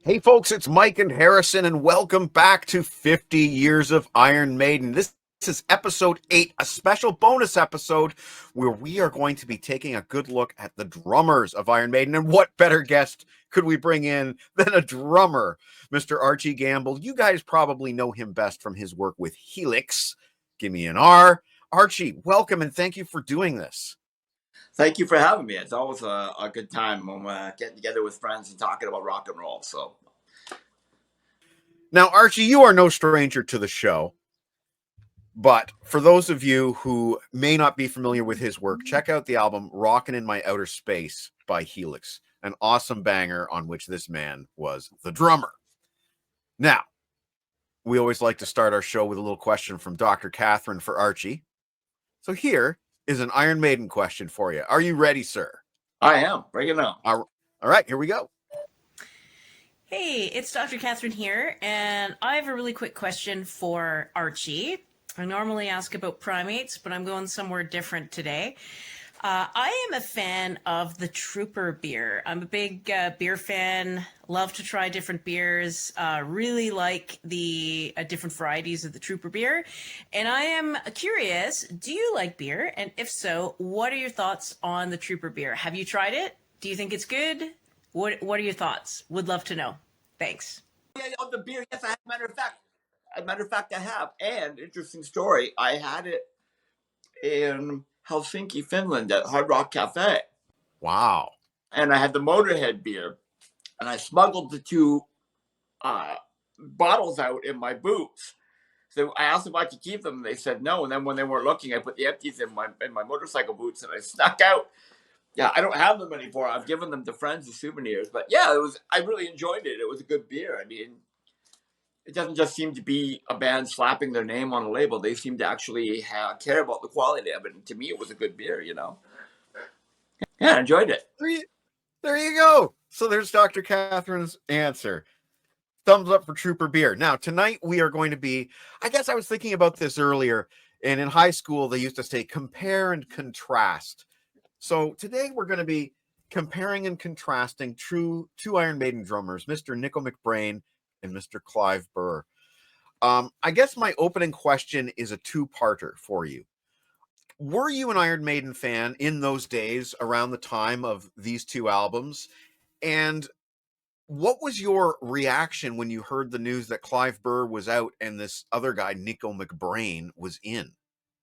Hey folks, it's Mike and Harrison, and welcome back to 50 Years of Iron Maiden. This is episode 8, a special bonus episode where we are going to be taking a good look at the drummers of Iron Maiden. And what better guest could we bring in than a drummer, Mr. Archie Gamble? You guys probably know him best from his work with Helix. Give me an R. Archie, welcome and thank you for doing this. Thank you for having me. It's always a good time when we're getting together with friends and talking about rock and roll. So, now, Archie, you are no stranger to the show. But for those of you who may not be familiar with his work, check out the album Rockin' in My Outer Space by Helix, an awesome banger on which this man was the drummer. Now, we always like to start our show with a little question from Dr. Catherine for Archie. So here is an Iron Maiden question for you. Are you ready, sir? I am. Bring it on. All right, here we go. Hey, it's Dr. Catherine here, and I have a really quick question for Archie. I normally ask about primates, but I'm going somewhere different today. I am a fan of the Trooper beer. I'm a big beer fan, love to try different beers, really like the different varieties of the Trooper beer. And I am curious, do you like beer? And if so, what are your thoughts on the Trooper beer? Have you tried it? Do you think it's good? What are your thoughts? Would love to know. Thanks. Yeah, on the beer, yes, I have. Matter of fact, I have. And interesting story, I had it in Helsinki, Finland, at Hard Rock Cafe. Wow. And I had the Motorhead beer, and I smuggled the two bottles out in my boots. So I asked if I could keep them, and they said no. And then when they weren't looking, I put the empties in my motorcycle boots, and I snuck out. Yeah, I don't have them anymore. I've given them to friends as souvenirs. But yeah, I really enjoyed it. It was a good beer. I mean, it doesn't just seem to be a band slapping their name on a label. They seem to actually care about the quality of it. And to me, it was a good beer, you know. Yeah, I enjoyed it. There you go. So there's Dr. Catherine's answer. Thumbs up for Trooper beer. Now, tonight we are going to be, I guess I was thinking about this earlier, and in high school, they used to say compare and contrast. So today we're going to be comparing and contrasting two Iron Maiden drummers, Mr. Nicko McBrain and Mr. Clive Burr. I guess my opening question is a two-parter for you. Were you an Iron Maiden fan in those days around the time of these two albums? And what was your reaction when you heard the news that Clive Burr was out and this other guy, Nicko McBrain, was in?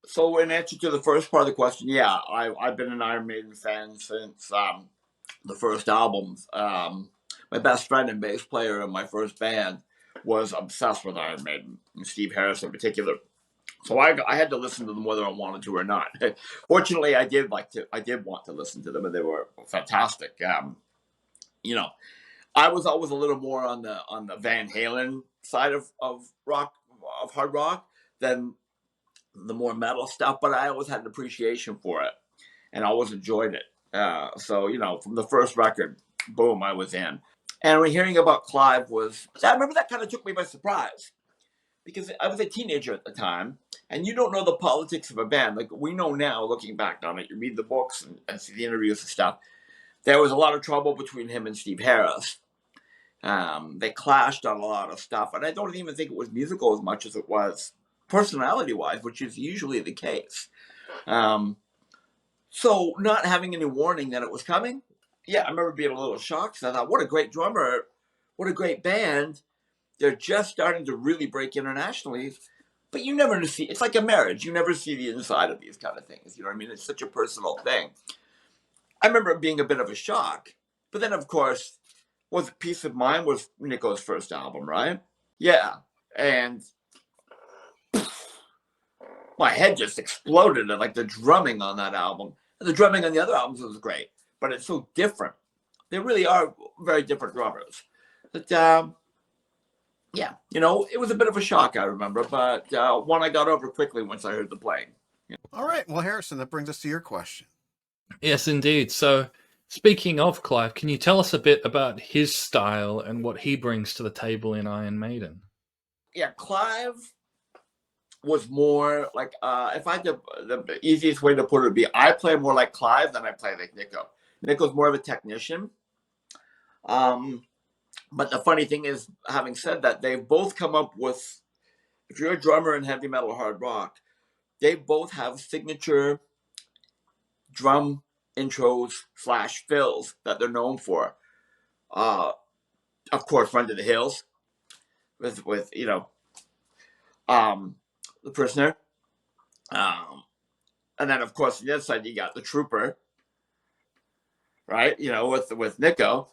So in answer to the first part of the question, yeah, I've been an Iron Maiden fan since the first albums. My best friend and bass player in my first band was obsessed with Iron Maiden, and Steve Harris in particular. So I had to listen to them whether I wanted to or not. Fortunately, I did want to listen to them, and they were fantastic. You know, I was always a little more on the Van Halen side of rock, of hard rock, than the more metal stuff, but I always had an appreciation for it and always enjoyed it. So, you know, from the first record, boom, I was in. And when hearing about Clive I remember that kind of took me by surprise because I was a teenager at the time and you don't know the politics of a band. Like we know now, looking back on it, you read the books and see the interviews and stuff. There was a lot of trouble between him and Steve Harris. They clashed on a lot of stuff. And I don't even think it was musical as much as it was personality-wise, which is usually the case. So not having any warning that it was coming, yeah, I remember being a little shocked. I thought, what a great drummer, what a great band. They're just starting to really break internationally. But you never see, it's like a marriage. You never see the inside of these kind of things. You know what I mean? It's such a personal thing. I remember it being a bit of a shock. But then, of course, Peace of Mind was Nicko's first album, right? Yeah. And my head just exploded at like the drumming on that album. And the drumming on the other albums was great, but it's so different. They really are very different drummers. But yeah, you know, it was a bit of a shock, I remember, but one I got over quickly once I heard the playing. Yeah. All right, well, Harrison, that brings us to your question. Yes, indeed. So speaking of Clive, can you tell us a bit about his style and what he brings to the table in Iron Maiden? Yeah, Clive was more like, if I had the easiest way to put it would be, I play more like Clive than I play like Nicko. Nicko's more of a technician. But the funny thing is, having said that, they've both come up with, if you're a drummer in heavy metal hard rock, they both have signature drum intros / fills that they're known for. Of course, Run to the Hills with the Prisoner, and then of course on the other side you got the Trooper, right? With Nicko.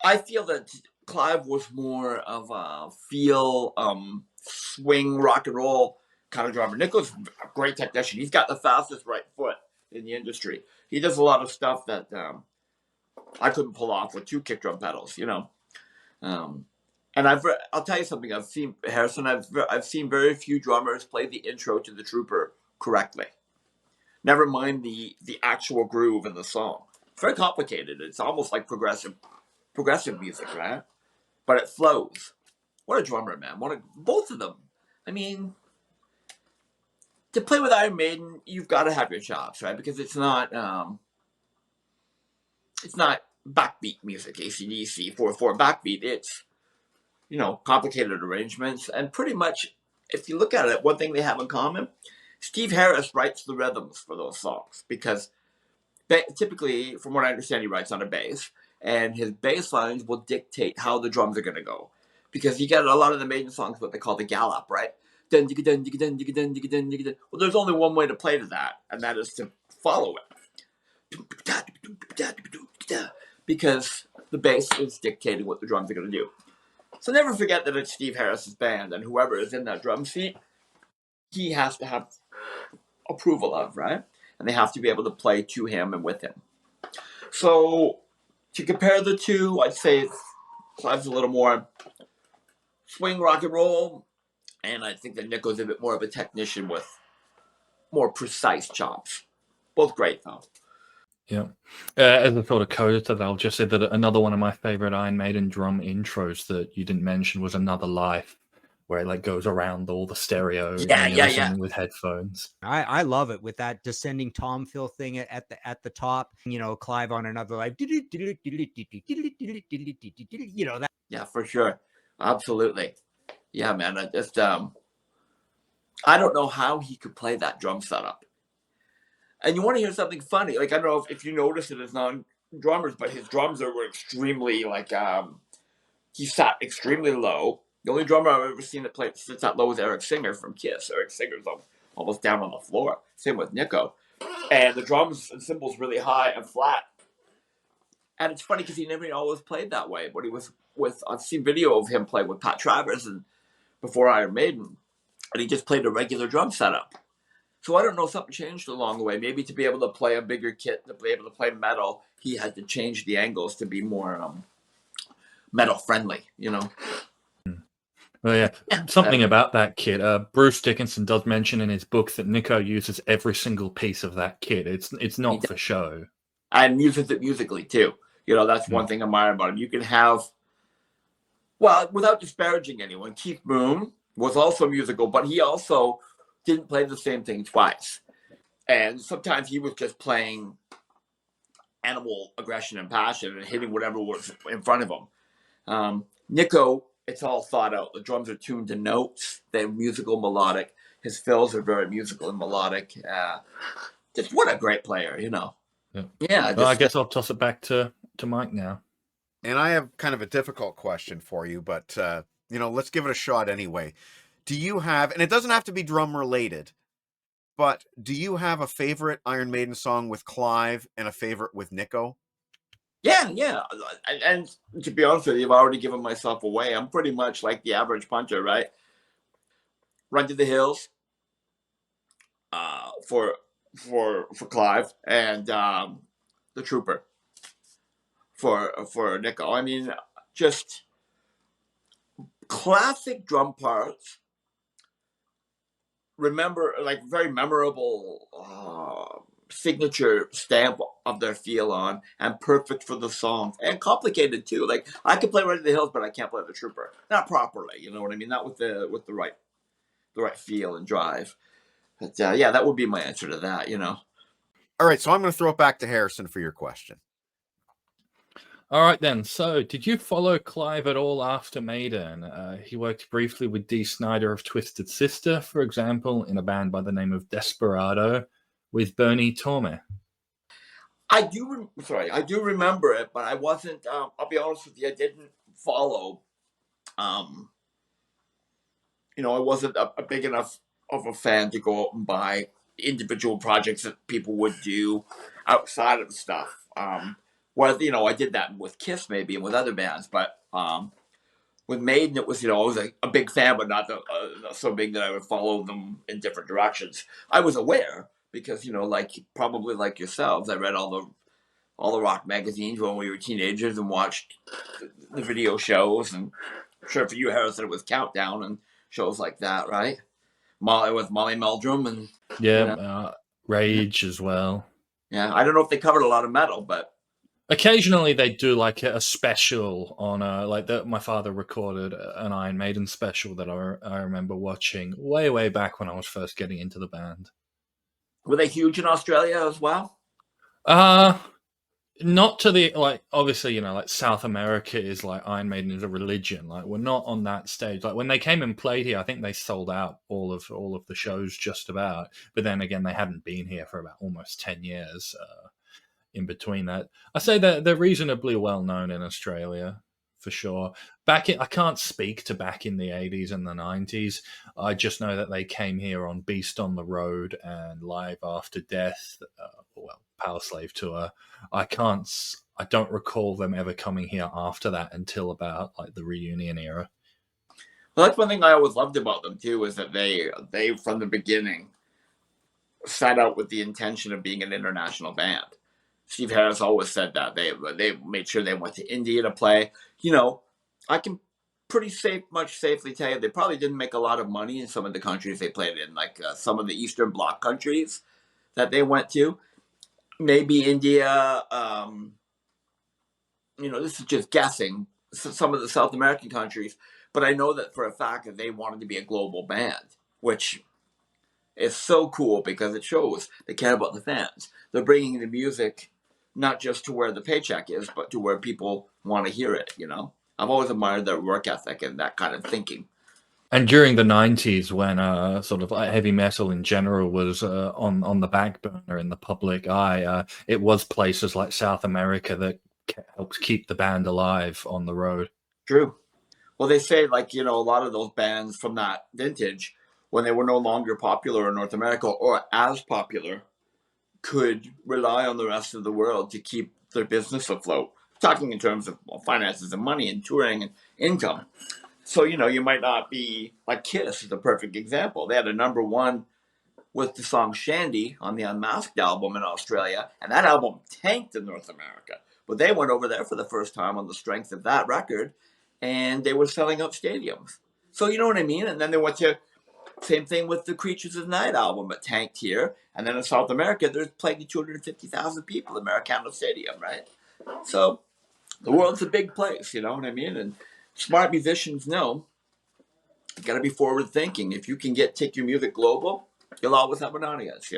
I feel that Clive was more of a feel swing rock and roll kind of drummer. Nicko's a great technician. He's got the fastest right foot in the industry. He does a lot of stuff that I couldn't pull off with 2 kick drum pedals, and I'll tell you something. I've seen Harrison. I've seen very few drummers play the intro to the Trooper correctly. Never mind the actual groove in the song. It's very complicated. It's almost like progressive music, right? But it flows. What a drummer, man! Both of them. I mean, to play with Iron Maiden, you've got to have your chops, right? Because it's not backbeat music, AC/DC 4/4 backbeat. It's complicated arrangements, and pretty much, if you look at it, one thing they have in common: Steve Harris writes the rhythms for those songs, because typically, from what I understand, he writes on a bass, and his bass lines will dictate how the drums are going to go. Because you get a lot of the Maiden songs what they call the gallop, right? Dun digga dun digga dun digga dun digga dun digga dun. Well, there's only one way to play to that, and that is to follow it. Because the bass is dictating what the drums are going to do. So never forget that it's Steve Harris's band, and whoever is in that drum seat, he has to have approval of, right? And they have to be able to play to him and with him. So to compare the two, I'd say Clive's a little more swing rock and roll, and I think that Nicko's a bit more of a technician with more precise chops. Both great, though. Yeah. As a sort of coda to that, I'll just say that another one of my favorite Iron Maiden drum intros that you didn't mention was Another Life, where it goes around all the stereo and you're listening with headphones. I love it with that descending tom fill thing at the top. Clive on Another Life. That. Yeah, for sure. Absolutely. Yeah, man. I don't know how he could play that drum setup. And you want to hear something funny? Like, I don't know if you notice it as non-drummers, but his drums were extremely, he sat extremely low. The only drummer I've ever seen that sits that low is Eric Singer from Kiss. Eric Singer's almost down on the floor. Same with Nicko. And the drums and cymbals really high and flat. And it's funny because he never always played that way. But he was I've seen video of him play with Pat Travers and before Iron Maiden, and he just played a regular drum setup. So I don't know, something changed along the way. Maybe to be able to play a bigger kit, to be able to play metal, he had to change the angles to be more metal friendly, Well, yeah, something about that kit. Bruce Dickinson does mention in his book that Nicko uses every single piece of that kit. It's not for show. And uses it musically too. That's one thing I admire about him. You can have, well, without disparaging anyone, Keith Moon was also musical, but he also didn't play the same thing twice. And sometimes he was just playing animal aggression and passion and hitting whatever was in front of him. Nicko, it's all thought out. The drums are tuned to notes. They're musical, melodic. His fills are very musical and melodic. Just what a great player, Yeah. Well, I guess I'll toss it back to Mike now. And I have kind of a difficult question for you, but, let's give it a shot anyway. Do you have, and it doesn't have to be drum related, but do you have a favorite Iron Maiden song with Clive and a favorite with Nicko? Yeah. And to be honest with you, I've already given myself away. I'm pretty much like the average puncher, right? Run to the Hills for Clive, and the Trooper for Nicko. I mean, just classic drum parts. Remember, like, very memorable signature stamp of their feel on, and perfect for the song, and complicated too. Like, I could play Run to the Hills, but I can't play the Trooper, not properly. You know what I mean? Not with the right feel and drive. But yeah, that would be my answer to that. All right, so I'm going to throw it back to Harrison for your question. All right then. So, did you follow Clive at all after Maiden? He worked briefly with Dee Snider of Twisted Sister, for example, in a band by the name of Desperado, with Bernie Torme. I do remember it, but I wasn't. I'll be honest with you, I didn't follow. I wasn't a big enough of a fan to go out and buy individual projects that people would do outside of the stuff. I did that with Kiss maybe and with other bands, but with Maiden, it was, I was a big fan, but not so big that I would follow them in different directions. I was aware because, probably like yourselves, I read all the rock magazines when we were teenagers and watched the video shows. And I'm sure for you, Harrison, it was Countdown and shows like that, right? Molly Meldrum and Rage as well. Yeah, I don't know if they covered a lot of metal, but occasionally they do like a special on my father recorded an Iron Maiden special that I remember watching way back when I was first getting into the band. Were they huge in Australia as well? Not to the obviously South America is like Iron Maiden is a religion. Like we're not on that stage. Like when they came and played here, I think they sold out all of the shows just about. But then again, they hadn't been here for about almost 10 years. In between that, I say that they're reasonably well known in Australia for sure. I can't speak to back in the 80s and the 90s. I just know that they came here on Beast on the Road and Live After Death, Power Slave Tour. I don't recall them ever coming here after that until about like the reunion era. Well, that's one thing I always loved about them too, is that they from the beginning set out with the intention of being an international band. Steve Harris always said that they made sure they went to India to play. I can safely tell you they probably didn't make a lot of money in some of the countries they played in, like some of the Eastern Bloc countries that they went to. Maybe India. This is just guessing. Some of the South American countries, but I know that for a fact that they wanted to be a global band, which is so cool because it shows they care about the fans. They're bringing the music not just to where the paycheck is, but to where people want to hear it, I've always admired their work ethic and that kind of thinking. And during the 90s, when sort of heavy metal in general was on the back burner in the public eye, it was places like South America that helped keep the band alive on the road. True. Well, they say, a lot of those bands from that vintage, when they were no longer popular in North America or as popular, could rely on the rest of the world to keep their business afloat. Talking in terms of finances and money and touring and income. So, you might not be like Kiss is a perfect example. They had a number one with the song Shandy on the Unmasked album in Australia, and that album tanked in North America. But they went over there for the first time on the strength of that record, and they were selling out stadiums. So you know what I mean? And then they went to same thing with the Creatures of Night album. It tanked here. And then in South America, there's playing 250,000 people in Maracana Stadium, right? So the world's a big place, you know what I mean? And smart musicians know you got to be forward thinking. If you can take your music global, you'll always have an audience,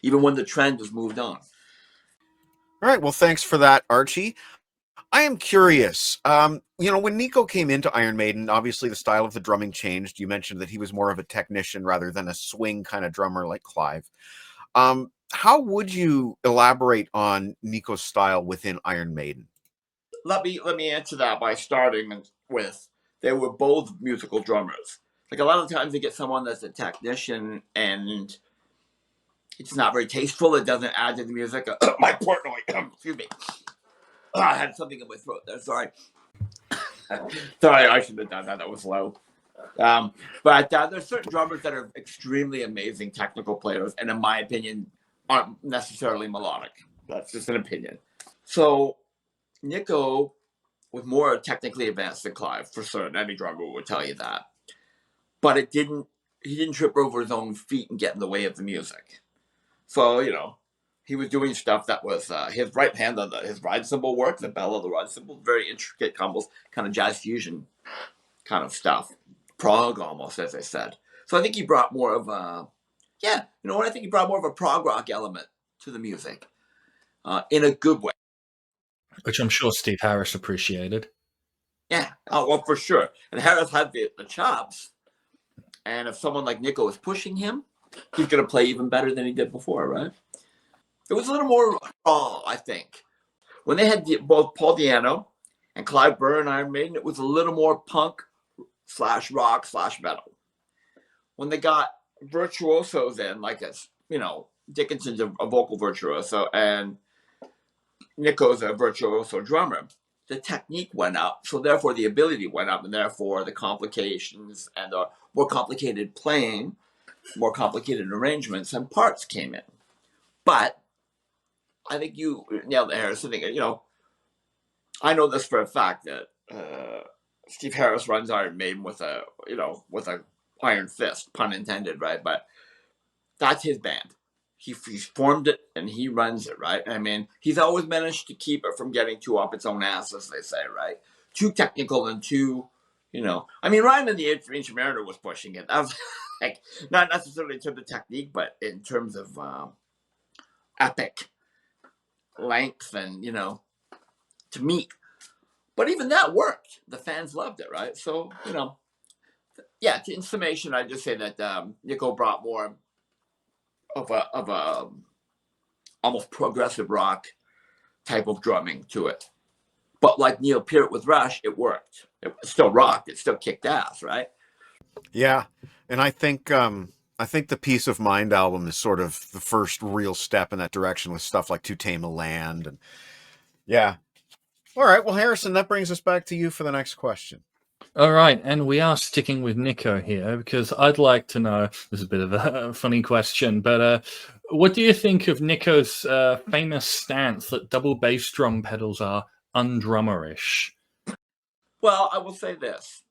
even when the trend has moved on. All right. Well, thanks for that, Archie. I am curious. When Nicko came into Iron Maiden, obviously the style of the drumming changed. You mentioned that he was more of a technician rather than a swing kind of drummer like Clive. How would you elaborate on Nicko's style within Iron Maiden? Let me answer that by starting with they were both musical drummers. Like a lot of times you get someone that's a technician and it's not very tasteful. It doesn't add to the music. My partner, excuse me. I had something in my throat there. Sorry. Sorry, I should have done that. That was low. But there's certain drummers that are extremely amazing technical players, and in my opinion, aren't necessarily melodic. That's just an opinion. So Nicko was more technically advanced than Clive, for certain. Any drummer would tell you that. But he didn't trip over his own feet and get in the way of the music. So, he was doing stuff that was his right hand on his ride cymbal work, the bell of the ride cymbal, very intricate combos, kind of jazz fusion kind of stuff. Prog almost, as I said. So I think he brought more of I think he brought more of a prog rock element to the music in a good way. Which I'm sure Steve Harris appreciated. Yeah, oh, well, for sure. And Harris had the chops. And if someone like Nicko is pushing him, he's going to play even better than he did before, right? It was a little more raw, I think. When they had both Paul Di'Anno and Clive Burr and Iron Maiden, it was a little more punk / rock / metal. When they got virtuosos in, like Dickinson's a vocal virtuoso and Nicko's a virtuoso drummer, the technique went up, so therefore the ability went up, and therefore the complications and the more complicated playing, more complicated arrangements and parts came in. But I think you nailed it, Harris. I think, I know this for a fact that Steve Harris runs Iron Maiden with a iron fist, pun intended, right? But that's his band. He's formed it and he runs it, right? I mean, he's always managed to keep it from getting too up its own ass, as they say, right? Too technical and too, I mean, Ryan and the Ancient Mariner was pushing it. That was like not necessarily in terms of technique, but in terms of epic length and to meet. But even that worked. The fans loved it, right? So yeah. In summation, I just say that Nicko brought more of a almost progressive rock type of drumming to it. But like Neil Peart with Rush, it worked. It still rocked. It still kicked ass, right? Yeah, and I think the Peace of Mind album is sort of the first real step in that direction with stuff like To Tame a Land. And yeah. All right, well, Harrison, that brings us back to you for the next question. All right, and we are sticking with Nicko here because I'd like to know, this is a bit of a funny question, but what do you think of Nicko's famous stance that double bass drum pedals are undrummerish? Well, I will say this.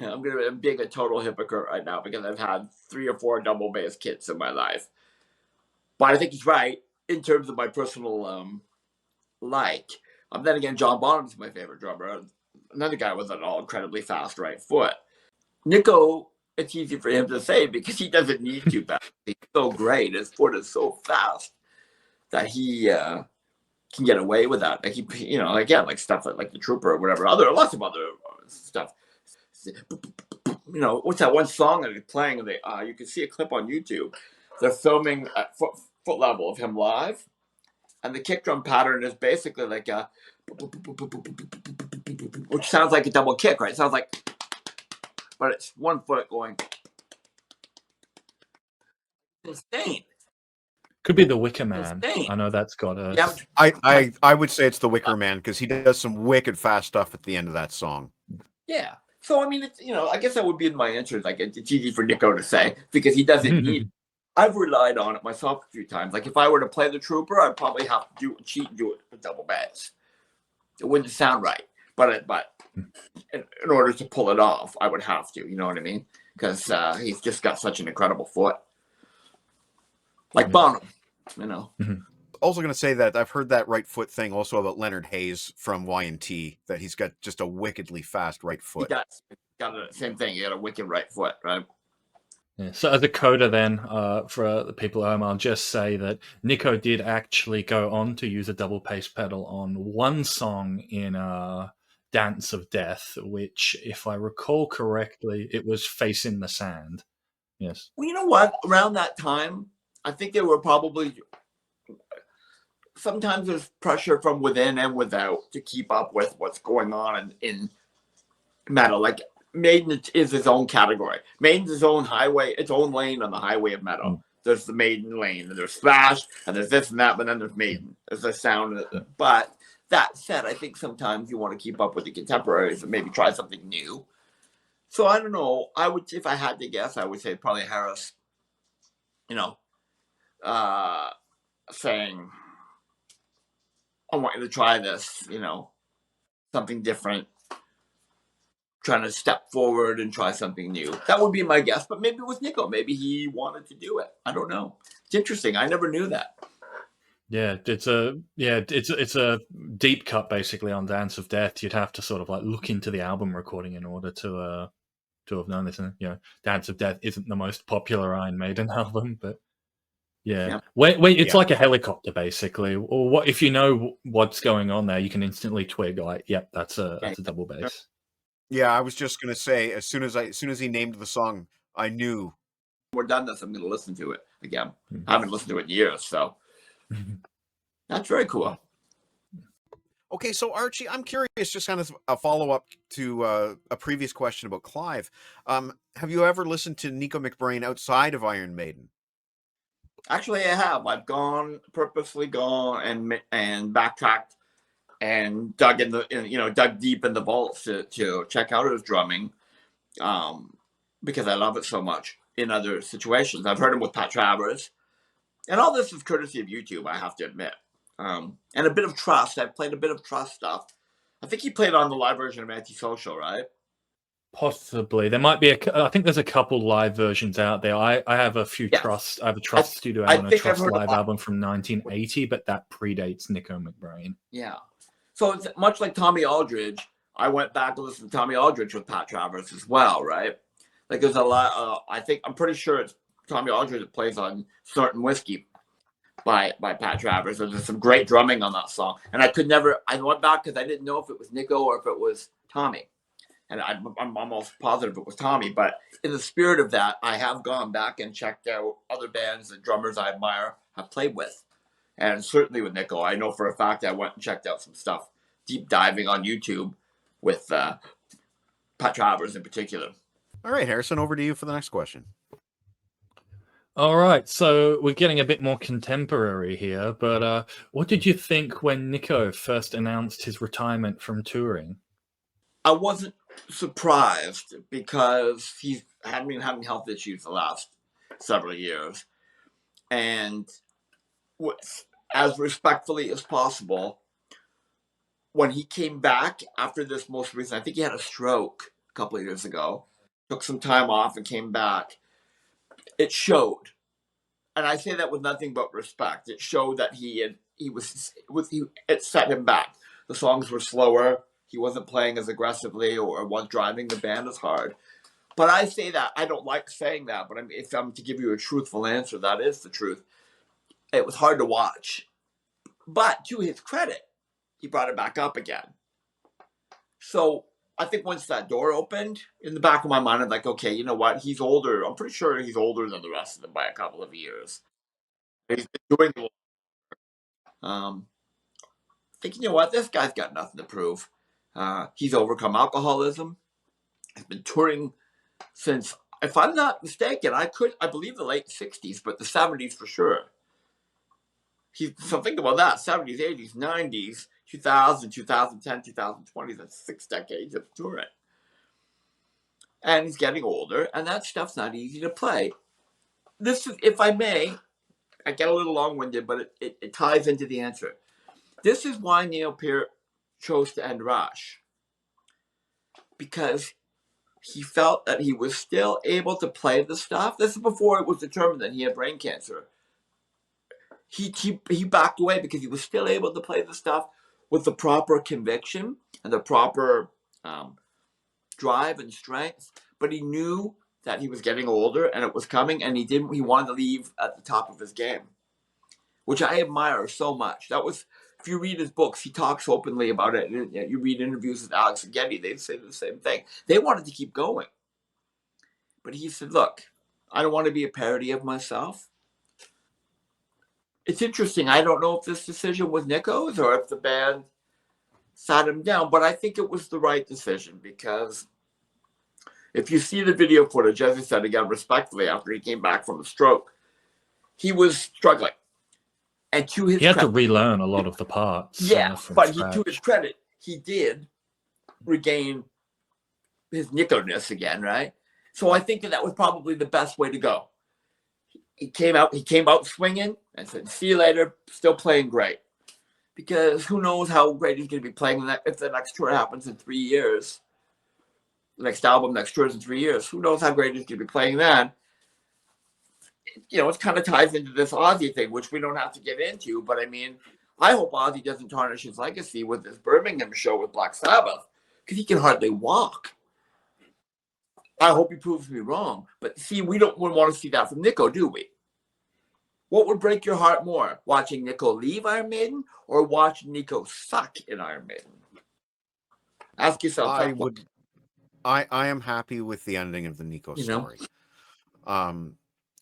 I'm going to be a total hypocrite right now because I've had 3 or 4 double bass kits in my life. But I think he's right in terms of my personal like. Then again, John Bonham's my favorite drummer. Another guy with an incredibly fast right foot. Nicko, it's easy for him to say because he doesn't need to back. He's so great. His foot is so fast that he can get away with that. Like again, like stuff like the Trooper or whatever. Lots of other stuff. What's that one song that he's playing? You can see a clip on YouTube. They're filming at foot level of him live, and the kick drum pattern is basically like a, which sounds like a double kick, right? It sounds like, but it's one foot going. Insane. Could be the Wicker Man. Insane. I know that's got a. Yeah, I would say it's the Wicker Man because he does some wicked fast stuff at the end of that song. yeah. So I mean, it's I guess that would be in my answer. Like it's easy for Nicko to say because he doesn't need. I've relied on it myself a few times. Like if I were to play the Trooper, I'd probably have to cheat and do it with double bass. It wouldn't sound right, but in order to pull it off, I would have to. You know what I mean? Because he's just got such an incredible foot, like Bonham. Also going to say that I've heard that right foot thing also about Leonard Hayes from Y&T, that he's got just a wickedly fast right foot. He does. Got the same thing. He got a wicked right foot, right? Yeah. So as a coda then, for the people at home, I'll just say that Nicko did actually go on to use a double bass pedal on one song in Dance of Death, which, if I recall correctly, it was Face in the Sand. Yes. Well, you know what? Around that time, I think there were probably... Sometimes there's pressure from within and without to keep up with what's going on in metal. Like Maiden is its own category. Maiden's its own highway, its own lane on the highway of metal. There's the Maiden lane, and there's Thrash, and there's this and that, but then there's Maiden. There's a sound. But that said, I think sometimes you want to keep up with the contemporaries and maybe try something new. So I don't know. I would, if I had to guess, I would say probably Harris. Saying, I want you to try this, something different, trying to step forward and try something new. That would be my guess, but maybe it was Nicko. Maybe he wanted to do it. I don't know. It's interesting. I never knew that. Yeah, it's a deep cut basically on Dance of Death. You'd have to sort of like look into the album recording in order to have known this. And Dance of Death isn't the most popular Iron Maiden album, but Yeah. Yeah. Wait, it's Yeah. like a helicopter, basically. Or what if you know what's going on there, you can instantly twig like, yep, that's a double bass. Yeah, I was just gonna say, as soon as he named the song, I knew. We're done this. I'm going to listen to it again. I haven't listened to it in years, so that's very cool. Okay, so Archie, I'm curious, just kind of a follow-up to a previous question about Clive. Have you ever listened to Nicko McBrain outside of Iron Maiden? Actually, I have. I've purposely gone and backtracked and dug deep in the vaults to check out his drumming, because I love it so much in other situations. I've heard him with Pat Travers, and all this is courtesy of YouTube, I have to admit. And a bit of Trust. I've played a bit of Trust stuff. I think he played on the live version of Antisocial, right? Possibly. There might be I think there's a couple live versions out there. I have a few Trust. I have a Trust studio album and a Trust live album from 1980, but that predates Nicko McBrain. Yeah. So it's much like Tommy Aldridge. I went back to listen to Tommy Aldridge with Pat Travers as well, right? Like there's a lot. I'm pretty sure it's Tommy Aldridge that plays on Snortin' Whiskey by Pat Travers. There's some great drumming on that song, and I went back because I didn't know if it was Nicko or if it was Tommy, and I'm almost positive it was Tommy. But in the spirit of that, I have gone back and checked out other bands and drummers I admire have played with, and certainly with Nicko. I know for a fact I went and checked out some stuff, deep diving on YouTube with Pat Travers in particular. All right, Harrison, over to you for the next question. All right, so we're getting a bit more contemporary here, but what did you think when Nicko first announced his retirement from touring? I wasn't surprised because he's been having health issues the last several years. And as respectfully as possible, when he came back after this most recent, I think he had a stroke a couple of years ago, took some time off and came back. It showed. And I say that with nothing but respect. It showed that it set him back. The songs were slower. He wasn't playing as aggressively or was driving the band as hard. But I say that. I don't like saying that. But if I'm to give you a truthful answer, that is the truth. It was hard to watch. But to his credit, he brought it back up again. So I think once that door opened, in the back of my mind, I'm like, okay, you know what? He's older. I'm pretty sure he's older than the rest of them by a couple of years. He's been doing the thinking, you know what? This guy's got nothing to prove. He's overcome alcoholism. He's been touring since, if I'm not mistaken, I believe the late 60s, but the 70s for sure. So think about that, 70s, 80s, 90s, 2000, 2010, 2020, that's 6 decades of touring. And he's getting older, and that stuff's not easy to play. This is, if I may, I get a little long-winded, but it ties into the answer. This is why Neil Peart chose to end Rush. Because he felt that he was still able to play the stuff. This is before it was determined that he had brain cancer. He backed away because he was still able to play the stuff with the proper conviction and the proper drive and strength. But he knew that he was getting older and it was coming, and he wanted to leave at the top of his game, which I admire so much. If you read his books, he talks openly about it. And you read interviews with Alex and Getty, they say the same thing. They wanted to keep going. But he said, look, I don't want to be a parody of myself. It's interesting. I don't know if this decision was Nicko's or if the band sat him down, but I think it was the right decision, because if you see the video footage, as I said again, respectfully, after he came back from a stroke, he was struggling. And to his he had credit, to relearn a lot of the parts. Yeah, but to his credit, he did regain his Nicko-ness again, right? So I think that was probably the best way to go. He came out swinging and said, see you later, still playing great. Because who knows how great he's going to be playing if the next tour happens in 3 years. The next album, next tour is in 3 years. Who knows how great he's going to be playing then. You know, it kind of ties into this Ozzy thing, which we don't have to get into. But I mean, I hope Ozzy doesn't tarnish his legacy with this Birmingham show with Black Sabbath, because he can hardly walk. I hope he proves me wrong. But see, we don't want to see that from Nicko, do we? what would break your heart more? Watching Nicko leave Iron Maiden or watching Nicko suck in Iron Maiden? Ask yourself that. I am happy with the ending of the Nicko You know? story.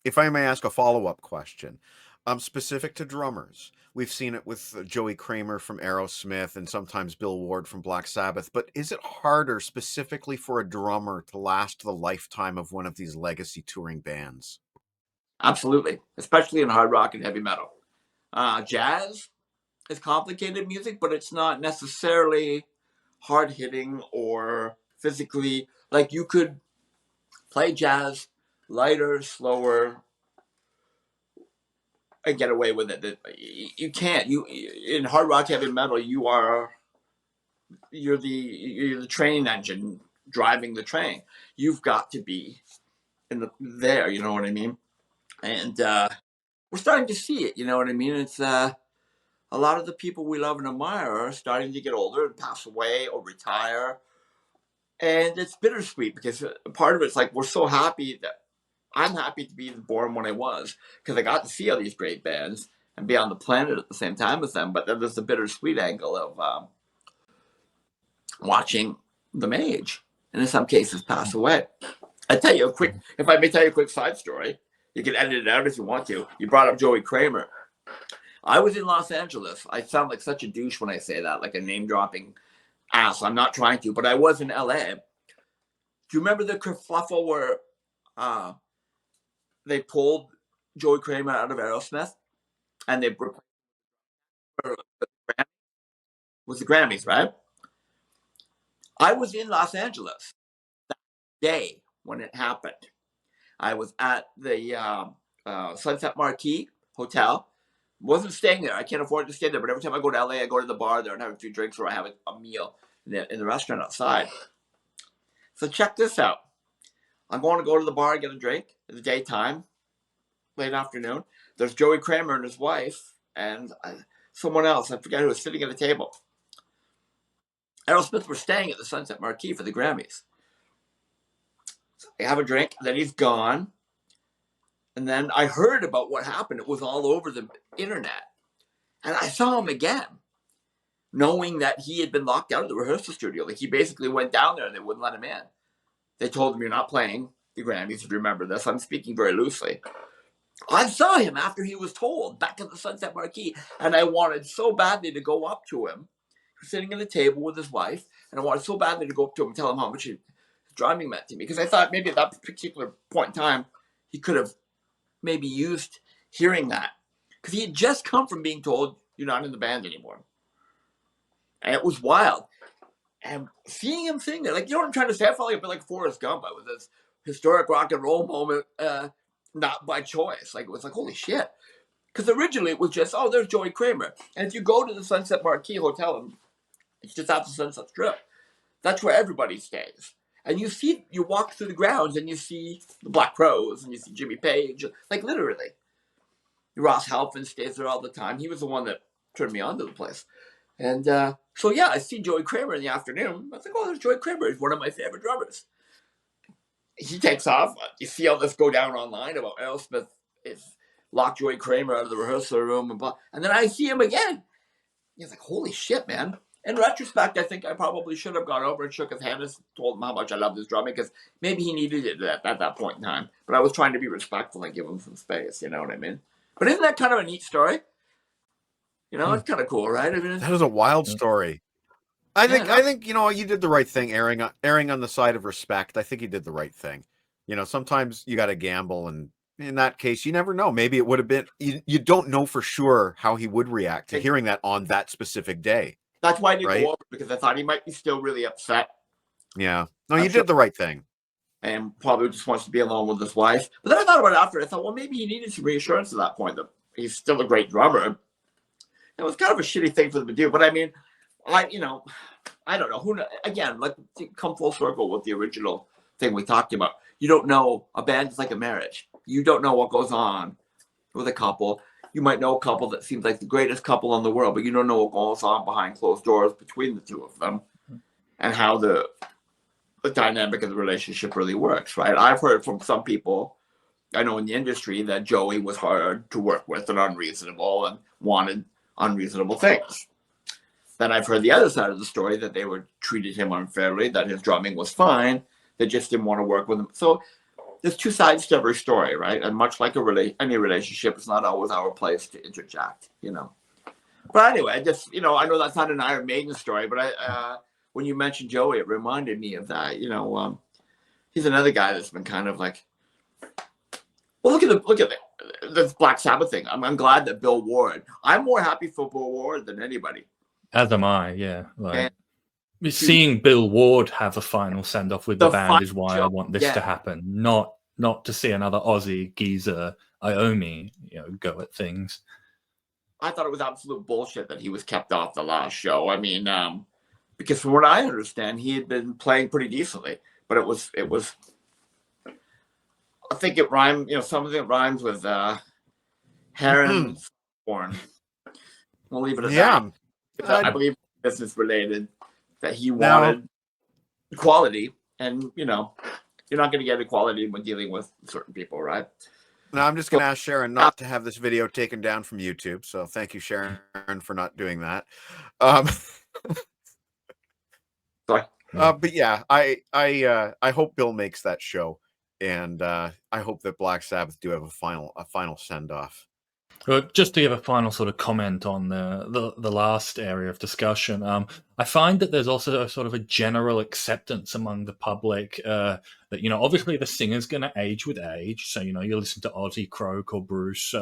If I may ask a follow-up question, specific to drummers, we've seen it with Joey Kramer from Aerosmith and sometimes Bill Ward from Black Sabbath, but is it harder specifically for a drummer to last the lifetime of one of these legacy touring bands? Absolutely, especially in hard rock and heavy metal. Jazz is complicated music, but it's not necessarily hard-hitting or physically. Like, you could play jazz lighter, slower, and get away with it. You can't. In hard rock, heavy metal, you're the train engine driving the train. You've got to be there. You know what I mean? And we're starting to see it. You know what I mean? It's a lot of the people we love and admire are starting to get older and pass away or retire. And it's bittersweet because part of it's like we're so happy that I'm happy to be born when I was because I got to see all these great bands and be on the planet at the same time as them. But then there's the bittersweet angle of watching them age and in some cases pass away. If I may tell you a quick side story, you can edit it out if you want to. You brought up Joey Kramer. I was in Los Angeles. I sound like such a douche when I say that, like a name-dropping ass. I'm not trying to, but I was in LA. Do you remember the kerfuffle where they pulled Joey Kramer out of Aerosmith and they was the Grammys, right? I was in Los Angeles that day when it happened. I was at the Sunset Marquis Hotel. Wasn't staying there. I can't afford to stay there, but every time I go to LA, I go to the bar there and have a few drinks or I have a meal in the restaurant outside. So check this out. I'm going to go to the bar and get a drink in the daytime, late afternoon. There's Joey Kramer and his wife and someone else. I forget who was sitting at a table. Aerosmith were staying at the Sunset Marquis for the Grammys. So I have a drink, then he's gone. And then I heard about what happened. It was all over the internet. And I saw him again, knowing that he had been locked out of the rehearsal studio. Like, he basically went down there and they wouldn't let him in. They told him, you're not playing the Grammys, if you remember this. I'm speaking very loosely. I saw him after he was told back at the Sunset Marquis. And I wanted so badly to go up to him. He was sitting at a table with his wife. And I wanted so badly to go up to him and tell him how much his drumming meant to me. Because I thought maybe at that particular point in time, he could have maybe used hearing that. Because he had just come from being told, you're not in the band anymore. And it was wild. And seeing him sing there, like, you know what I'm trying to say? I felt like a bit like Forrest Gump. It was this historic rock and roll moment, not by choice. Like, it was like, holy shit. Because originally it was just, oh, there's Joey Kramer. And if you go to the Sunset Marquis Hotel, and it's just off the Sunset Strip, that's where everybody stays. And you walk through the grounds and you see the Black Crowes and you see Jimmy Page, like, literally. Ross Halfin stays there all the time. He was the one that turned me on to the place. And so, yeah, I see Joey Kramer in the afternoon. I was like, oh, there's Joey Kramer. He's one of my favorite drummers. He takes off. You see all this go down online about Aerosmith is locked Joey Kramer out of the rehearsal room and blah. And then I see him again. He's like, holy shit, man. In retrospect, I think I probably should have gone over and shook his hand and told him how much I loved his drumming because maybe he needed it at that point in time. But I was trying to be respectful and give him some space, you know what I mean? But isn't that kind of a neat story? You know, it's kind of cool, right? I mean, that is a wild story. I think you know, you did the right thing, erring on the side of respect. I think you did the right thing. You know, sometimes you got to gamble, and in that case, you never know. Maybe it would have been. You don't know for sure how he would react to hearing that on that specific day. That's why I didn't go over, because I thought he might be still really upset. Yeah. No, you did the right thing. And probably just wants to be alone with his wife. But then I thought about it after. I thought, well, maybe he needed some reassurance at that point that he's still a great drummer. It was kind of a shitty thing for them to do. But I mean, I don't know. Again, like, come full circle with the original thing we talked about. You don't know. A band is like a marriage. You don't know what goes on with a couple. You might know a couple that seems like the greatest couple in the world, but you don't know what goes on behind closed doors between the two of them and how the dynamic of the relationship really works, right? I've heard from some people I know in the industry that Joey was hard to work with and unreasonable and wanted unreasonable things. Then I've heard the other side of the story, that they were treated him unfairly, that his drumming was fine, they just didn't want to work with him. So there's two sides to every story, right? And much like any relationship, it's not always our place to interject, you know. But anyway, I just, you know, I know that's not an Iron Maiden story, but when you mentioned Joey, it reminded me of that. You know, he's another guy that's been kind of like, well, look at the Black Sabbath thing. I'm glad that Bill Ward. I'm more happy for Bill Ward than anybody. As am I, yeah. Like, And seeing Bill Ward have a final send off with the band is why I show, want this to happen. Not to see another Aussie geezer Iommi, you know, go at things. I thought it was absolute bullshit that he was kept off the last show. I mean, because from what I understand, he had been playing pretty decently, but it was. I think it rhymed, you know, something that rhymes with Heron's born. We'll leave it at that. I believe business related, that he wanted equality, and you know, you're not going to get equality when dealing with certain people, right? Now I'm just going to ask Sharon not to have this video taken down from YouTube. So thank you, Sharon, for not doing that. Sorry. But yeah, I hope Bill makes that show, and I hope that Black Sabbath do have a final send off. Just to give a final sort of comment on the last area of discussion, I find that there's also a sort of a general acceptance among the public that, you know, obviously the singer's going to age with age. So, you know, you listen to Ozzy Croak or Bruce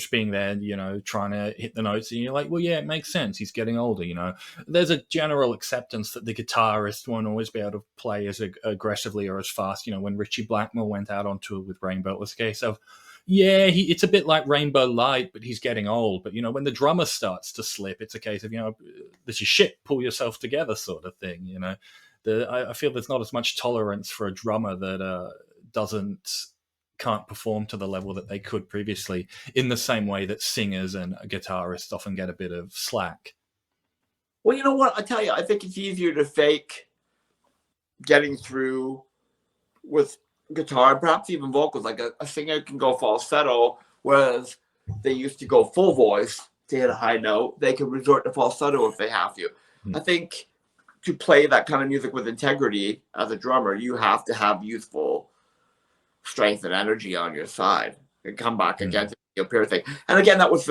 being there, you know, trying to hit the notes, and you're like, well, yeah, it makes sense. He's getting older, you know. There's a general acceptance that the guitarist won't always be able to play as aggressively or as fast. You know, when Richie Blackmore went out on tour with Rainbow, it was a case of, yeah, it's a bit like Rainbow Light, but he's getting old. But, you know, when the drummer starts to slip, it's a case of, you know, this is shit, pull yourself together sort of thing, you know. I feel there's not as much tolerance for a drummer that can't perform to the level that they could previously, in the same way that singers and guitarists often get a bit of slack. Well, you know what? I tell you, I think it's easier to fake getting through with guitar, perhaps even vocals. Like a singer can go falsetto, whereas they used to go full voice to hit a high note. They can resort to falsetto if they have to. I think to play that kind of music with integrity as a drummer, you have to have youthful strength and energy on your side and come back against the appear thing. And again, that was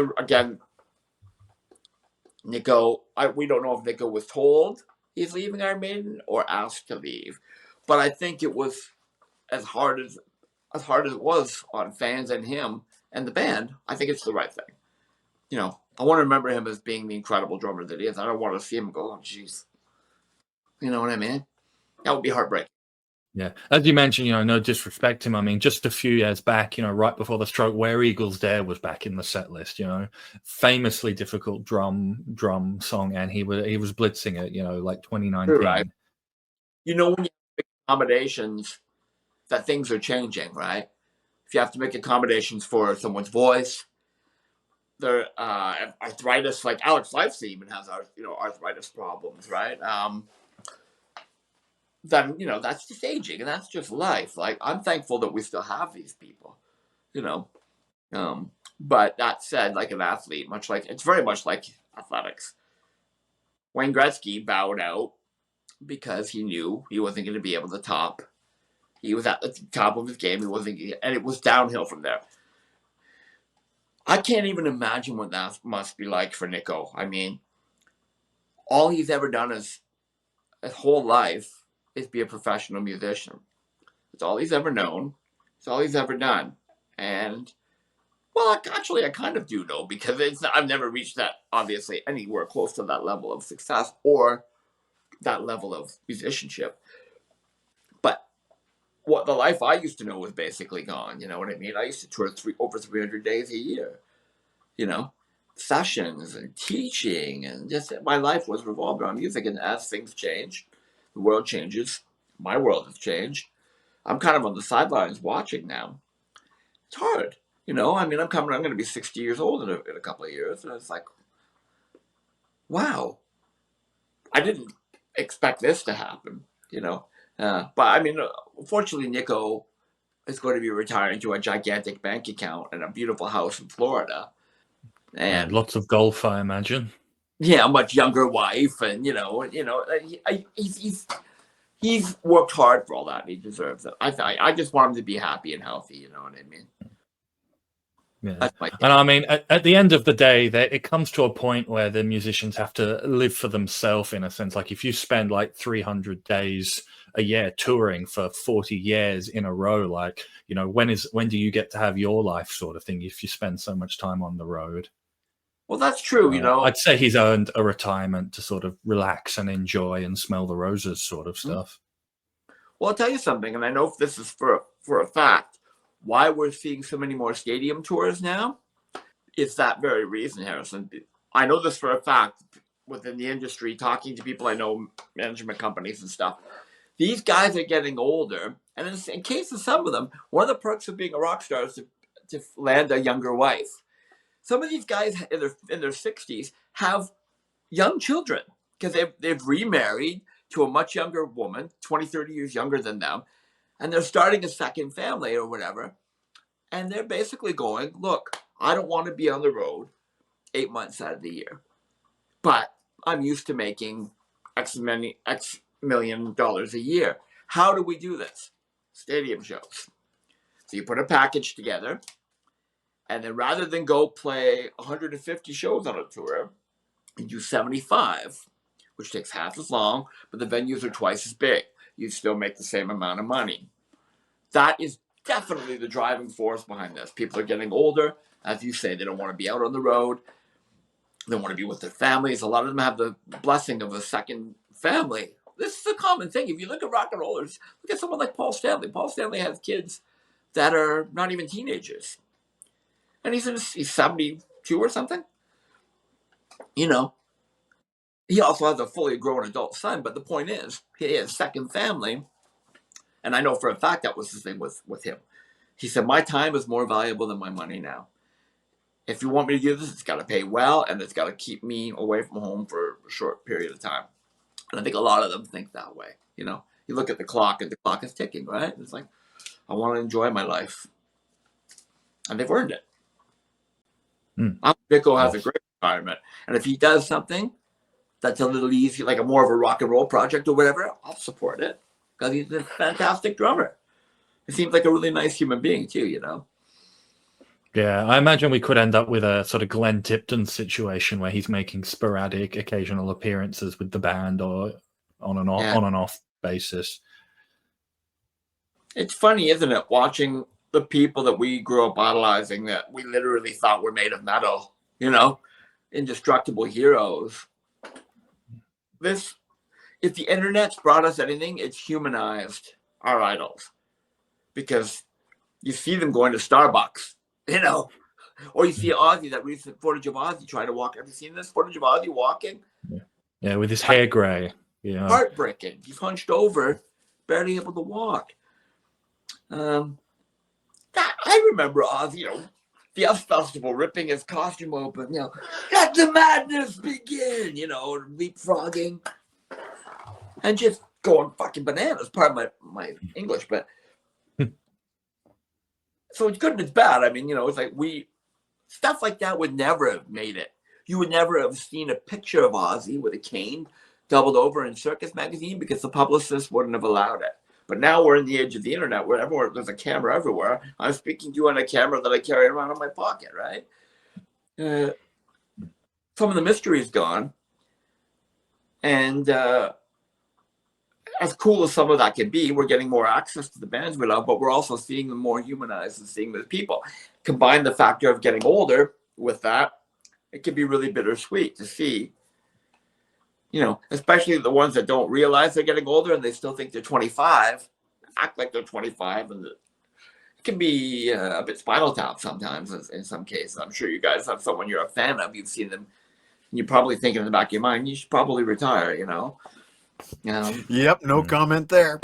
Nicko. We don't know if Nicko was told he's leaving Iron Maiden or asked to leave, but I think it was as hard as it was on fans and him and the band. I think it's the right thing. You know, I want to remember him as being the incredible drummer that he is. I don't want to see him go, oh, jeez. You know what I mean? That would be heartbreaking. Yeah, as you mentioned, you know, no disrespect to him. I mean, just a few years back, you know, right before the stroke, Where Eagles Dare was back in the set list. You know, famously difficult drum song, and he was blitzing it. You know, like 2019. Right. You know, when you make accommodations, that things are changing, right? If you have to make accommodations for someone's voice, their arthritis, like Alex Lifeson even has arthritis problems, right? Then, you know, that's just aging and that's just life. Like, I'm thankful that we still have these people, you know. But that said, like an athlete, it's very much like athletics. Wayne Gretzky bowed out because he knew he wasn't going to be able to top. He was at the top of his game. And it was downhill from there. I can't even imagine what that must be like for Nicko. I mean, all he's ever done his whole life is be a professional musician. It's all he's ever known. It's all he's ever done. And, well, actually, I kind of do know, because I've never reached that, obviously, anywhere close to that level of success or that level of musicianship. But what the life I used to know was basically gone. You know what I mean? I used to tour over 300 days a year, you know, sessions and teaching, and just my life was revolved around music. And as things change, the world changes. My world has changed. I'm kind of on the sidelines watching now. It's hard, you know. I mean, I'm going to be 60 years old in a couple of years, and it's like, wow, I didn't expect this to happen, you know. But I mean, fortunately, Nicko is going to be retiring to a gigantic bank account and a beautiful house in Florida. And lots of golf, I imagine. Yeah, a much younger wife, and he's worked hard for all that. And he deserves it. I just want him to be happy and healthy. You know what I mean? Yeah. And I mean, at the end of the day, it comes to a point where the musicians have to live for themselves in a sense. Like if you spend like 300 days a year touring for 40 years in a row, like, you know, when do you get to have your life sort of thing if you spend so much time on the road? Well, that's true. You know, I'd say he's earned a retirement to sort of relax and enjoy and smell the roses sort of stuff. Well, I'll tell you something, and I know if this is for a fact, why we're seeing so many more stadium tours now. It's that very reason, Harrison. I know this for a fact within the industry, talking to people I know, management companies and stuff. These guys are getting older, and in case of some of them, one of the perks of being a rock star is to land a younger wife. Some of these guys in their 60s have young children because they've remarried to a much younger woman, 20, 30 years younger than them, and they're starting a second family or whatever. And they're basically going, look, I don't want to be on the road 8 months out of the year, but I'm used to making X million dollars a year. How do we do this? Stadium shows. So you put a package together, and then rather than go play 150 shows on a tour, you do 75, which takes half as long, but the venues are twice as big. You still make the same amount of money. That is definitely the driving force behind this. People are getting older. As you say, they don't want to be out on the road. They want to be with their families. A lot of them have the blessing of a second family. This is a common thing. If you look at rock and rollers, look at someone like Paul Stanley. Paul Stanley has kids that are not even teenagers. And he's 72 or something. You know, he also has a fully grown adult son. But the point is, he has a second family. And I know for a fact that was the thing with him. He said, my time is more valuable than my money now. If you want me to do this, it's got to pay well, and it's got to keep me away from home for a short period of time. And I think a lot of them think that way. You know, you look at the clock, and the clock is ticking, right? It's like, I want to enjoy my life. And they've earned it. Nicko has a great retirement. And if he does something that's a little easy, like a more of a rock and roll project or whatever, I'll support it. Because he's a fantastic drummer. He seems like a really nice human being, too, you know? Yeah, I imagine we could end up with a sort of Glen Tipton situation where he's making sporadic, occasional appearances with the band or on and off basis. It's funny, isn't it? Watching the people that we grew up idolizing that we literally thought were made of metal, you know? Indestructible heroes. If the internet's brought us anything, it's humanized our idols. Because you see them going to Starbucks, you know? Or you see Ozzy, that recent footage of Ozzy trying to walk. Have you seen this footage of Ozzy walking? Yeah, with his hair grey. Yeah. Heartbreaking. He's hunched over, barely able to walk. I remember Ozzy, you know, the F Festival ripping his costume open, you know, let the madness begin, you know, leapfrogging. And just going fucking bananas. Pardon my English, but so it's good and it's bad. I mean, you know, it's like stuff like that would never have made it. You would never have seen a picture of Ozzy with a cane doubled over in Circus magazine because the publicist wouldn't have allowed it. But now we're in the age of the internet where there's a camera everywhere. I'm speaking to you on a camera that I carry around in my pocket, right? Some of the mystery is gone. And as cool as some of that can be, we're getting more access to the bands we love, but we're also seeing them more humanized and seeing them as people. Combine the factor of getting older with that, it can be really bittersweet to see, you know, especially the ones that don't realize they're getting older and they still think they're 25, act like they're 25. And it can be a bit Spinal Tap sometimes in some cases. I'm sure you guys have someone you're a fan of. You've seen them. And you're probably thinking in the back of your mind, you should probably retire, you know? Yep, no comment there.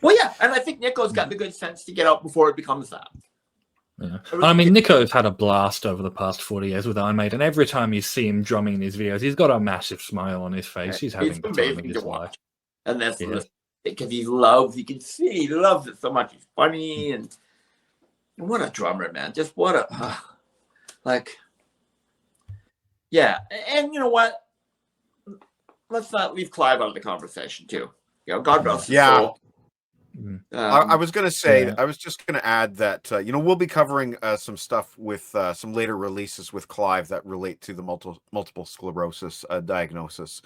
Well, yeah, and I think Nicko's got the good sense to get out before it becomes that. Yeah. I mean, Nicko's had a blast over the past 40 years with Iron Maiden. Every time you see him drumming in his videos, he's got a massive smile on his face. He's having the time of his life. And that's because you can see he loves it so much. He's funny and what a drummer, man. Just what a yeah. And you know what? Let's not leave Clive out of the conversation too. You know, God bless his soul. I was going to say, yeah. I was just going to add that, we'll be covering some stuff with some later releases with Clive that relate to the multiple sclerosis diagnosis.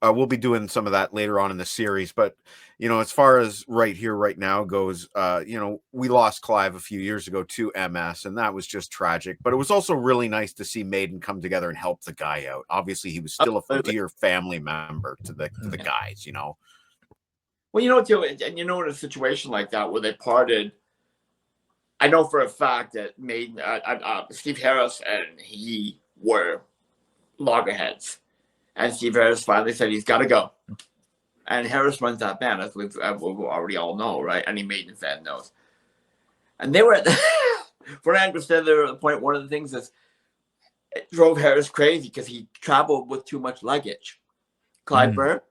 We'll be doing some of that later on in the series. But, as far as right here, right now goes, we lost Clive a few years ago to MS, and that was just tragic. But it was also really nice to see Maiden come together and help the guy out. Obviously, he was still a dear family member to the guys, Well, too, and in a situation like that where they parted, I know for a fact that Maiden, Steve Harris and he were loggerheads. And Steve Harris finally said he's got to go. And Harris runs that band, as we already all know, right? Any Maiden fan knows. And they were at from what I understand, they were at the point, one of the things is it drove Harris crazy because he traveled with too much luggage. Clive Burr?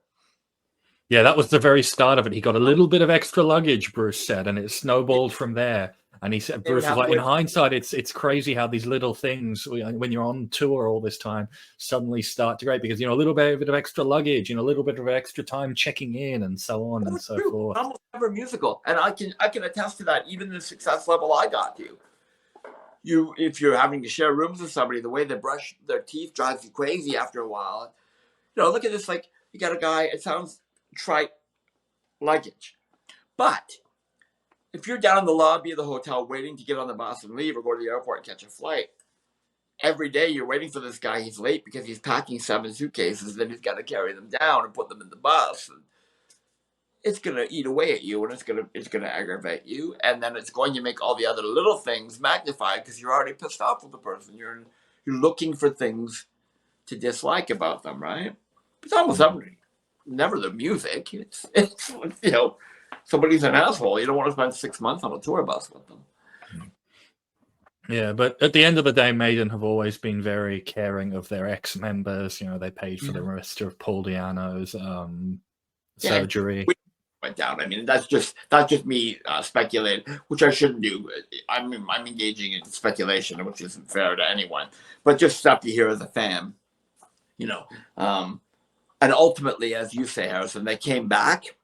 Yeah, that was the very start of it. He got a little bit of extra luggage, Bruce said, and it snowballed from there. And he said, Bruce was like, in hindsight, it's crazy how these little things, when you're on tour all this time, suddenly start to grate because, a little bit of extra luggage, a little bit of extra time checking in and so on and so forth. Almost never musical. And I can attest to that, even the success level I got to. If you're having to share rooms with somebody, the way they brush their teeth drives you crazy after a while. Look at this, like, you got a guy, it sounds trite, luggage. But if you're down in the lobby of the hotel waiting to get on the bus and leave or go to the airport and catch a flight, every day you're waiting for this guy. He's late because he's packing 7 suitcases. Then he's got to carry them down and put them in the bus. And it's going to eat away at you, and it's going to aggravate you. And then it's going to make all the other little things magnified because you're already pissed off with the person. You're looking for things to dislike about them, right? It's almost never the music. It's somebody's an asshole. You don't want to spend 6 months on a tour bus with them. Yeah, but at the end of the day, Maiden have always been very caring of their ex-members. They paid for the rest of Paul Di'Anno's surgery. Went down. I mean, that's just me speculating, which I shouldn't do. I'm engaging in speculation, which isn't fair to anyone. But just stuff you hear as a fan, and ultimately, as you say, Harrison, they came back.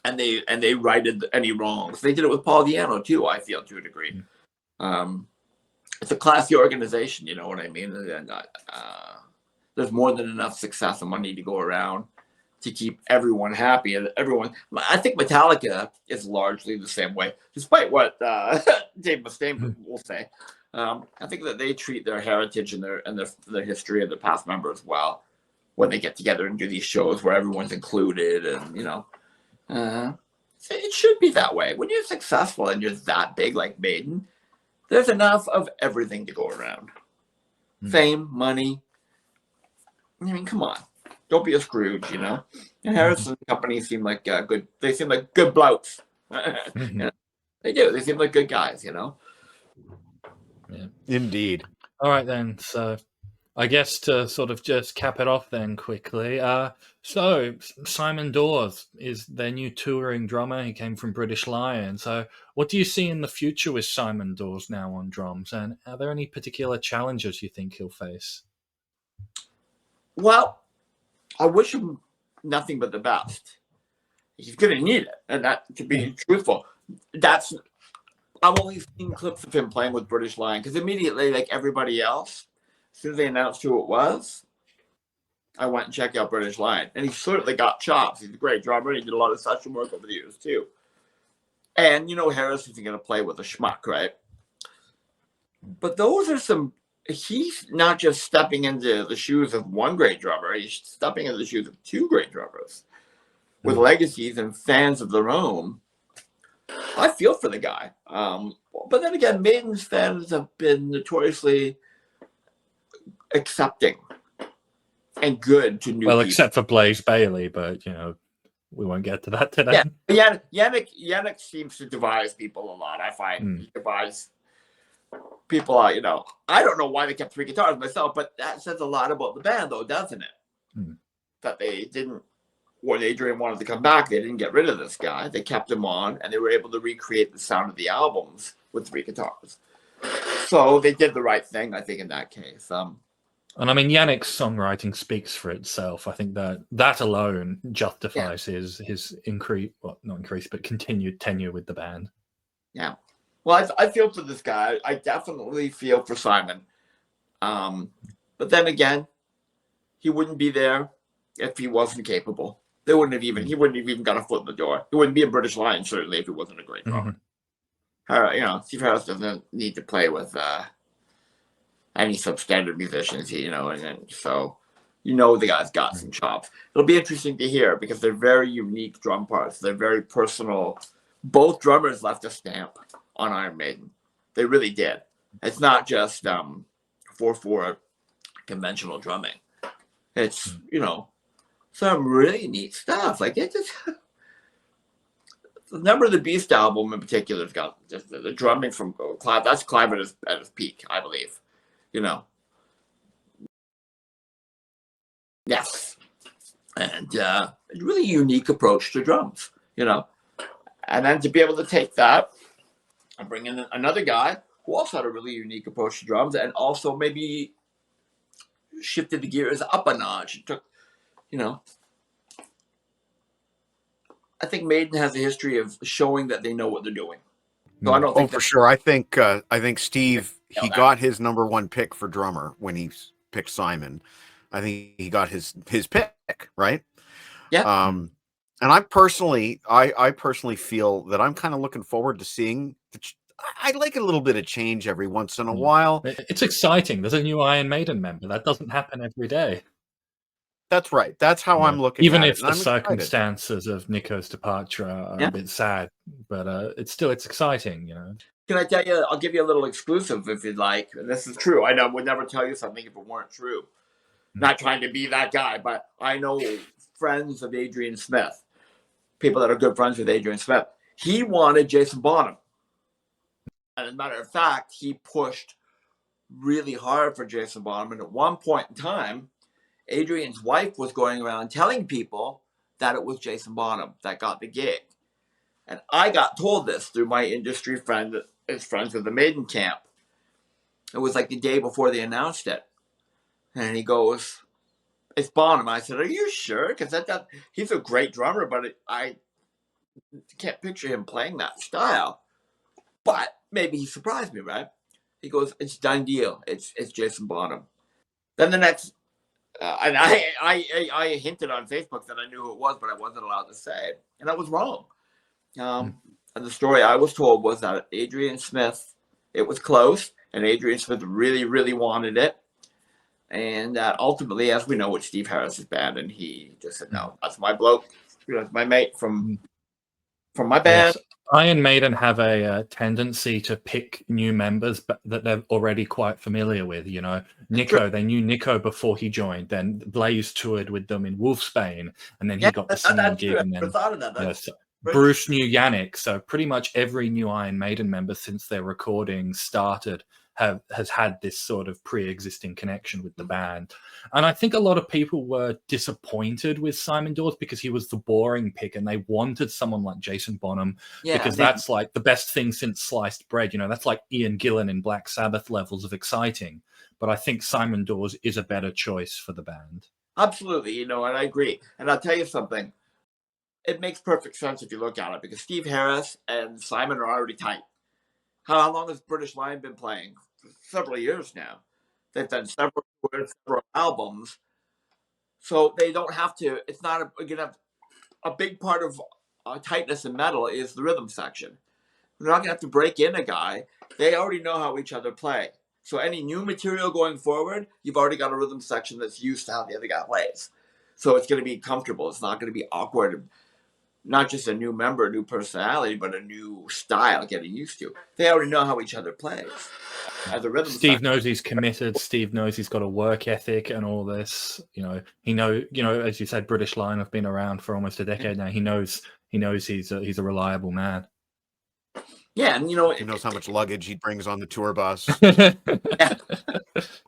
And they righted any wrongs. They did it with Paul Di'Anno too, I feel, to a degree. It's a classy organization, you know what I mean? And there's more than enough success and money to go around to keep everyone happy. And I think Metallica is largely the same way, despite what Dave Mustaine will say. I think that they treat their heritage and their history and their past members well when they get together and do these shows where everyone's included and, it should be that way. When you're successful and you're that big like Maiden, there's enough of everything to go around. Fame, money. I mean, come on. Don't be a Scrooge, And Harrison Company seem like good. They seem like good blokes. They do. They seem like good guys, Yeah. Indeed. All right, then. So I guess to sort of just cap it off then quickly. So Simon Dawes is their new touring drummer. He came from British Lion. So what do you see in the future with Simon Dawes now on drums? And are there any particular challenges you think he'll face? Well, I wish him nothing but the best. He's going to need it. And that, to be truthful, I've only seen clips of him playing with British Lion because immediately, like everybody else, as soon as they announced who it was, I went and checked out British Lion. And he certainly got chops. He's a great drummer. He did a lot of session work over the years, too. And, Harris isn't going to play with a schmuck, right? But those are he's not just stepping into the shoes of one great drummer. He's stepping into the shoes of 2 great drummers with legacies and fans of their own. I feel for the guy. But then again, Maiden's fans have been notoriously accepting and good to new people. Except for Blaze Bailey, but we won't get to that today. Yeah, Yannick seems to devise people a lot. I find he divides people out. I don't know why they kept 3 guitars myself, but that says a lot about the band, though, doesn't it? That they didn't when Adrian wanted to come back, they didn't get rid of this guy. They kept him on, and they were able to recreate the sound of the albums with 3 guitars. So they did the right thing, I think, in that case. And I mean, Yannick's songwriting speaks for itself. I think that alone justifies his increase, well, not increase, but continued tenure with the band. Yeah. Well, I feel for this guy. I definitely feel for Simon. But then again, he wouldn't be there if he wasn't capable. He wouldn't have even got a foot in the door. He wouldn't be a British Lion, certainly, if he wasn't a great drummer. Steve Harris doesn't need to play with any substandard musicians, and so the guy's got some chops. It'll be interesting to hear because they're very unique drum parts. They're very personal. Both drummers left a stamp on Iron Maiden. They really did. It's not just 4/4 conventional drumming. It's some really neat stuff. Like it just the Number of the Beast album in particular has got just the drumming from Clive. That's Clive at his peak, I believe. Yes, and a really unique approach to drums. And then to be able to take that and bring in another guy who also had a really unique approach to drums, and also maybe shifted the gears up a notch. It took, I think Maiden has a history of showing that they know what they're doing. So I don't think for sure. I think Steve, he got his number 1 pick for drummer when he picked Simon. I think he got his pick, right? Yeah. And I personally feel that I'm kind of looking forward to seeing. I like a little bit of change every once in a while. It's exciting. There's a new Iron Maiden member. That doesn't happen every day. That's right. That's how I'm looking Even at if it. the circumstances of Nicko's departure are a bit sad, but it's exciting, Can I tell you? I'll give you a little exclusive if you'd like. And this is true. I would never tell you something if it weren't true. Not trying to be that guy, but I know friends of Adrian Smith, people that are good friends with Adrian Smith. He wanted Jason Bonham. And as a matter of fact, he pushed really hard for Jason Bonham. And at one point in time, Adrian's wife was going around telling people that it was Jason Bonham that got the gig. And I got told this through my industry friend that is friends with the Maiden camp. It was like the day before they announced it. And he goes, "It's Bonham." I said, "Are you sure?" Because he's a great drummer, but I can't picture him playing that style. But maybe he surprised me, right? He goes, "It's done deal. It's Jason Bonham." Then the next, and I hinted on Facebook that I knew who it was, but I wasn't allowed to say it, and I was wrong. And the story I was told was that Adrian Smith, it was close, and Adrian Smith really, really wanted it. And ultimately, as we know, with Steve Harris's band, and he just said, "No, that's my bloke, that's my mate from my band." Yes. Iron Maiden have a tendency to pick new members that they're already quite familiar with. Nicko, they knew Nicko before he joined. Then Blaze toured with them in Wolfsbane, and then he got the singing gig. And then thought of that. Bruce knew Yannick. So pretty much every new Iron Maiden member since their recording started has had this sort of pre-existing connection with the band. And I think a lot of people were disappointed with Simon Dawson because he was the boring pick, and they wanted someone like Jason Bonham because that's like the best thing since sliced bread. That's like Ian Gillan in Black Sabbath levels of exciting. But I think Simon Dawson is a better choice for the band. Absolutely, and I agree. And I'll tell you something. It makes perfect sense if you look at it, because Steve Harris and Simon are already tight. How long has British Lion been playing? Several years now. They've done several albums. So they don't have to, it's not a big part of tightness in metal is the rhythm section. They're not going to have to break in a guy. They already know how each other play. So any new material going forward, you've already got a rhythm section that's used to how the other guy plays. So it's going to be comfortable. It's not going to be awkward. Not just a new member, a new personality, but a new style getting used to. They already know how each other plays. As a rhythm Steve knows he's committed. Steve knows he's got a work ethic and all this. He as you said, British Lion have been around for almost a decade now. He knows he's a reliable man. Yeah, and he knows how much luggage he brings on the tour bus.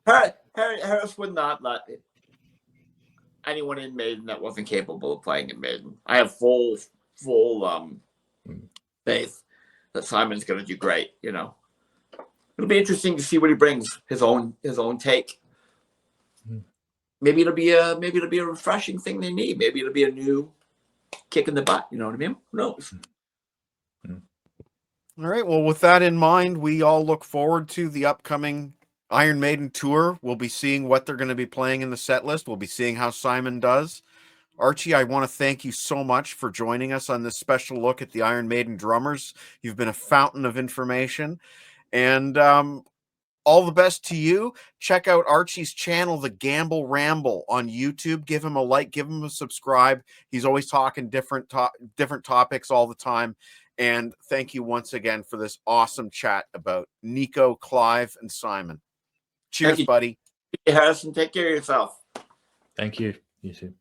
Harris would not let it. anyone in Maiden that wasn't capable of playing in Maiden. I have full faith that Simon's going to do great. You know, it'll be interesting to see what he brings, his own take. Maybe it'll be a refreshing thing they need. Maybe it'll be a new kick in the butt. You know what I mean? Who knows? All right. Well, with that in mind, we all look forward to the upcoming Iron Maiden tour. We'll be seeing what they're going to be playing in the set list. We'll be seeing how Simon does. Archie, I want to thank you so much for joining us on this special look at the Iron Maiden drummers. You've been a fountain of information, and all the best to you. Check out Archie's channel, The Gamble Ramble, on YouTube. Give him a like, give him a subscribe. He's always talking different topics all the time. And thank you once again for this awesome chat about Nicko, Clive, and Simon. Cheers, buddy. Hey, Harrison, take care of yourself. Thank you. You too.